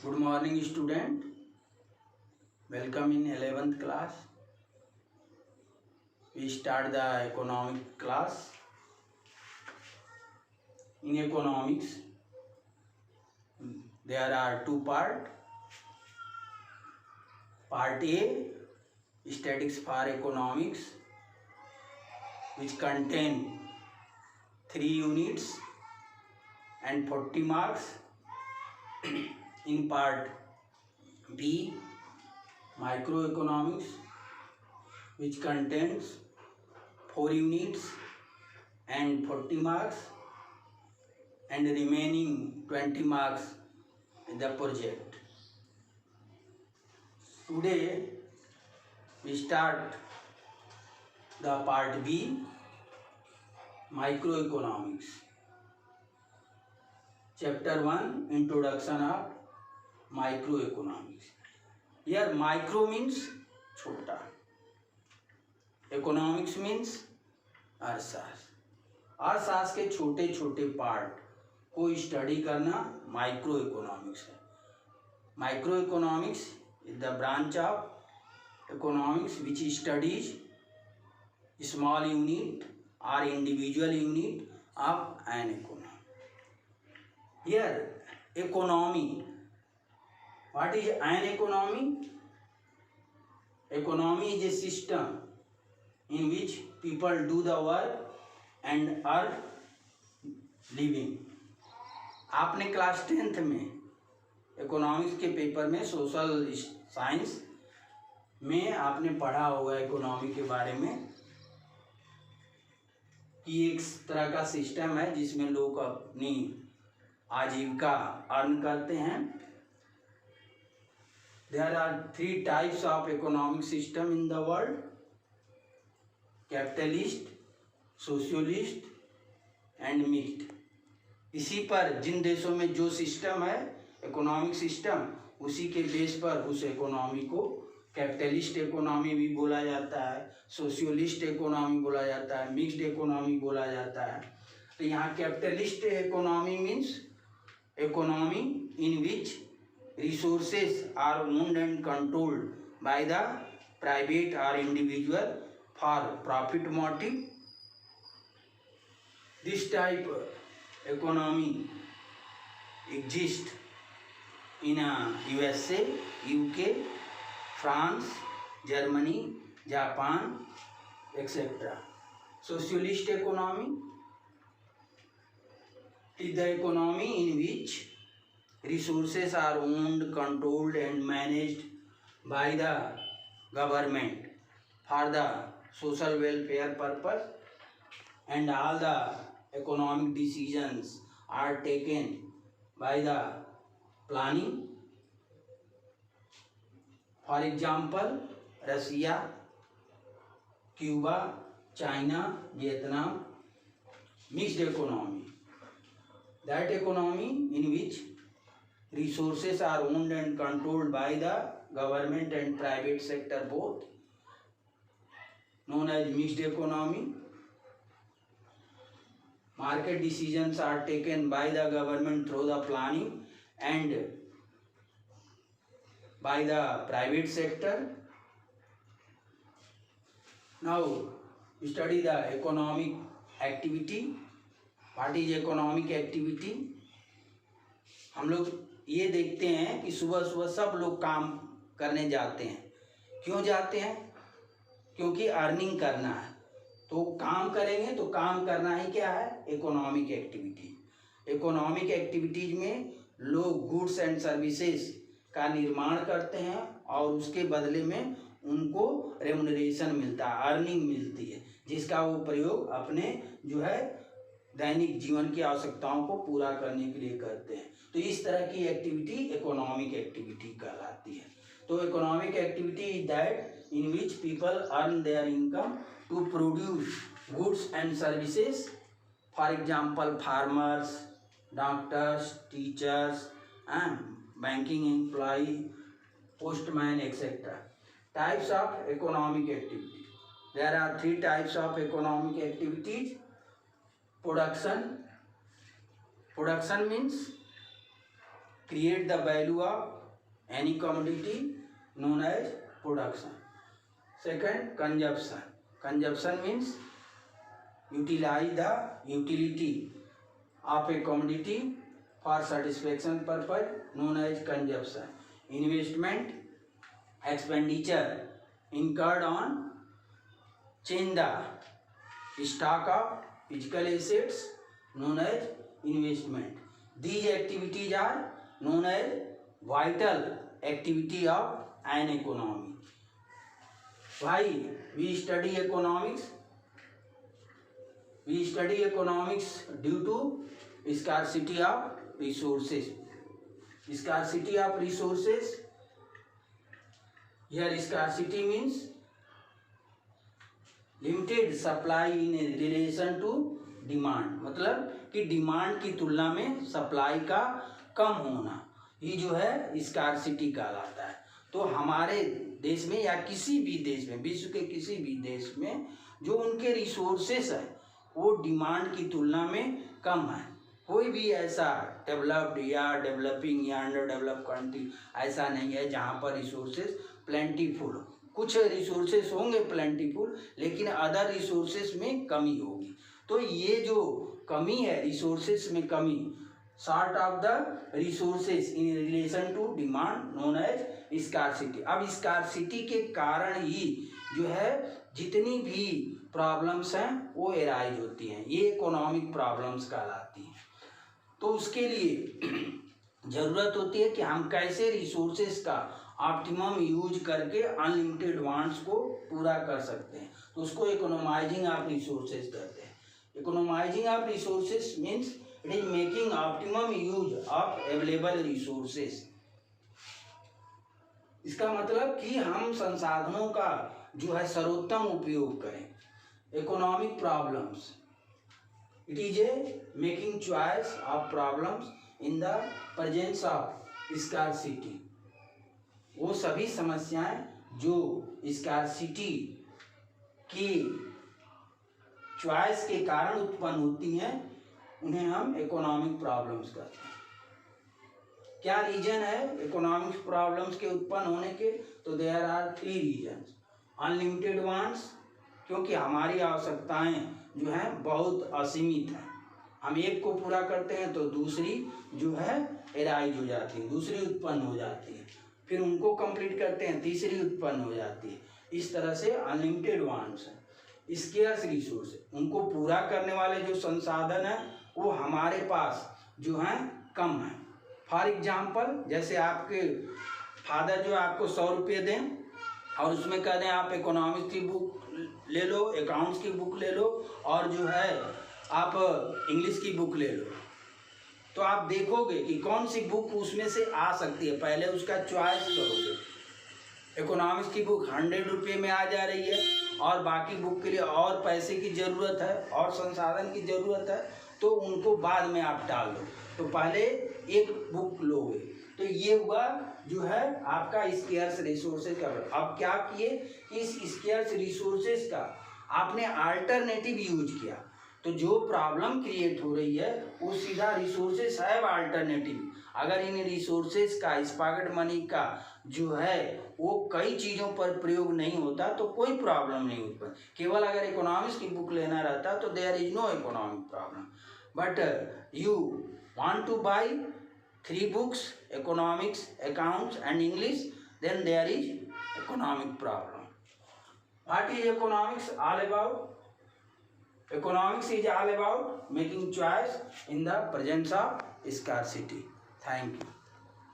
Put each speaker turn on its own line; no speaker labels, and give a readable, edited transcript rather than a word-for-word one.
Good morning, student. Welcome in 11th class. We start the economic class. In economics, there are two parts. Part A, statics for economics, which contain 3 units and 40 marks. In part B, microeconomics, which contains 4 units and 40 marks, and remaining 20 marks in the project. Today we start the part B, microeconomics. Chapter 1, Introduction of Microeconomics. Here micro means छोटा, economics means अर्थशास्त्र के छोटे छोटे part को study करना microeconomics है. Microeconomics is the branch of economics which studies small unit और individual unit of an economy. Here economy, what is an economy? Economy is a system in which people do the work and earn living. आपने class 10th में economics के paper में social science में आपने पढ़ा होगा economy के बारे में कि एक तरह का सिस्टम है जिसमें लोग अपनी आजीविका अर्न करते हैं. There are 3 types of economic system in the world: capitalist, socialist and mixed. इसी पर जिन देशों में जो सिस्टम है इकोनॉमिक सिस्टम, उसी के बेस पर उस इकोनॉमी को कैपिटलिस्ट इकोनॉमी भी बोला जाता है, सोशलिस्ट इकोनॉमी बोला जाता है, मिक्स्ड इकोनॉमी बोला जाता है. तो यहाँ capitalist economy means economy in which resources are owned and controlled by the private or individual for profit motive. This type of economy exists in USA, UK, France, Germany, Japan, etc. Socialist economy is the economy in which resources are owned, controlled and managed by the government for the social welfare purpose, and all the economic decisions are taken by the planning. For example, Russia, Cuba, China, Vietnam. Mixed economy, that economy in which resources are owned and controlled by the government and private sector both, known as mixed economy. Market decisions are taken by the government through the planning and by the private sector. Now study the economic activity. What is economic activity? हम लोग ये देखते हैं कि सुबह सुबह सब लोग काम करने जाते हैं. क्यों जाते हैं? क्योंकि अर्निंग करना है. तो काम करेंगे तो काम करना ही क्या है? Economic activity. इकोनॉमिक एक्टिविटीज में लोग गुड्स एंड सर्विसेज का निर्माण करते हैं और उसके बदले में उनको रेमुनरेशन मिलता है, अर्निंग मिलती है, जिसका वो प्रयोग अपने जो है दैनिक जीवन की आवश्यकताओं को पूरा करने के लिए करते हैं. तो इस तरह की एक्टिविटी इकोनॉमिक एक्टिविटी कहलाती है. तो economic activity is that in which people earn their income to produce goods and services. For example farmers, doctors, teachers and banking employ, postman etcetera. Types of economic activity. There are 3 types of economic activities. Production means create the value of any commodity known as production. Second, consumption. Consumption means utilize the utility of a commodity for satisfaction purpose known as consumption. Investment, expenditure incurred on change the stock of physical assets known as investment. These activities are known as vital activity of an economy. Why we study economics? We study economics due to scarcity of resources. Scarcity of resources. Here scarcity means limited supply in relation to demand, मतलब कि demand की तुलना में supply का कम होना, ये जो है स्कार्सिटी कहलाता है। तो हमारे देश में या किसी भी देश में, विश्व के किसी भी देश में जो उनके रिसोर्सेस है वो डिमांड की तुलना में कम है। कोई भी ऐसा डेवलप्ड या डेवलपिंग या अंडर डेवलप कंट्री ऐसा नहीं है जहाँ पर रिसोर्सेस प्लेंटीफुल हो। कुछ रिसोर्सेस होंगे प्लेंटीफुल, लेकिन अदर रिसोर्सेस में कमी होगी। तो ये जो कमी है रिसोर्सेस में कमी, short of the resources in relation to demand known as scarcity. अब स्कार्सिटी के कारण ही जो है जितनी भी प्रॉब्लम्स हैं वो एराइज होती हैं, ये इकोनॉमिक प्रॉब्लम्स कहलाती हैं। तो उसके लिए ज़रूरत होती है कि हम कैसे रिसोर्सेस का ऑप्टिमम यूज करके अनलिमिटेड वांट्स को पूरा कर सकते हैं। तो उसको इकोनोमाइजिंग ऑफ रिसोर्सेज कहते हैं। Economising of resources means it is making optimum use of available resources. इसका मतलब कि हम संसाधनों का जो है सर्वोत्तम उपयोग करें। Economic problems, it is a making choice of problems in the presence of scarcity. वो सभी समस्याएं जो स्कार्सिटी की चॉइस के कारण उत्पन्न होती हैं उन्हें हम इकोनॉमिक प्रॉब्लम्स कहते हैं। क्या रीजन है इकोनॉमिक प्रॉब्लम्स के उत्पन्न होने के? तो there are 3 reasons. Unlimited wants, क्योंकि हमारी आवश्यकताएं जो हैं बहुत असीमित हैं, हम एक को पूरा करते हैं तो दूसरी जो है एराइज हो जाती है, दूसरी उत्पन्न हो जाती है, फिर उनको कंप्लीट करते हैं, तीसरी उत्पन्न हो जाती है। इस तरह से अनलिमिटेड वांट्स हैं। स्केर्स रिसोर्स, उनको पूरा करने वाले जो संसाधन हैं वो हमारे पास जो हैं कम हैं। फॉर एग्जाम्पल, जैसे आपके फादर जो आपको 100 रुपये दें और उसमें कह दें आप इकोनॉमिक्स की बुक ले लो, अकाउंट्स की बुक ले लो और जो है आप इंग्लिश की बुक ले लो, तो आप देखोगे कि कौन सी बुक उसमें से आ सकती है, पहले उसका चॉइस करोगे। इकोनॉमिक्स की बुक 100 रुपये में आ जा रही है और बाकी बुक के लिए और पैसे की ज़रूरत है और संसाधन की ज़रूरत है, तो उनको बाद में आप डाल दो। तो पहले एक बुक लोगे, तो ये हुआ जो है आपका स्केर्स रिसोर्सेज का। अब क्या किए, इस स्केर्स रिसोर्सेज का आपने अल्टरनेटिव यूज किया, तो जो प्रॉब्लम क्रिएट हो रही है वो सीधा रिसोर्सेज है अल्टरनेटिव। अगर इन रिसोर्सेज का, स्पॉकेट मनी का जो है वो कई चीज़ों पर प्रयोग नहीं होता तो कोई प्रॉब्लम नहीं उत्पन्न। केवल अगर इकोनॉमिक्स की बुक लेना रहता तो there is no economic problem, but you want to buy 3 books, economics, accounts and English, then there is economic problem. What is economics all about? Economics is all about making choice in the presence of scarcity. Thank you.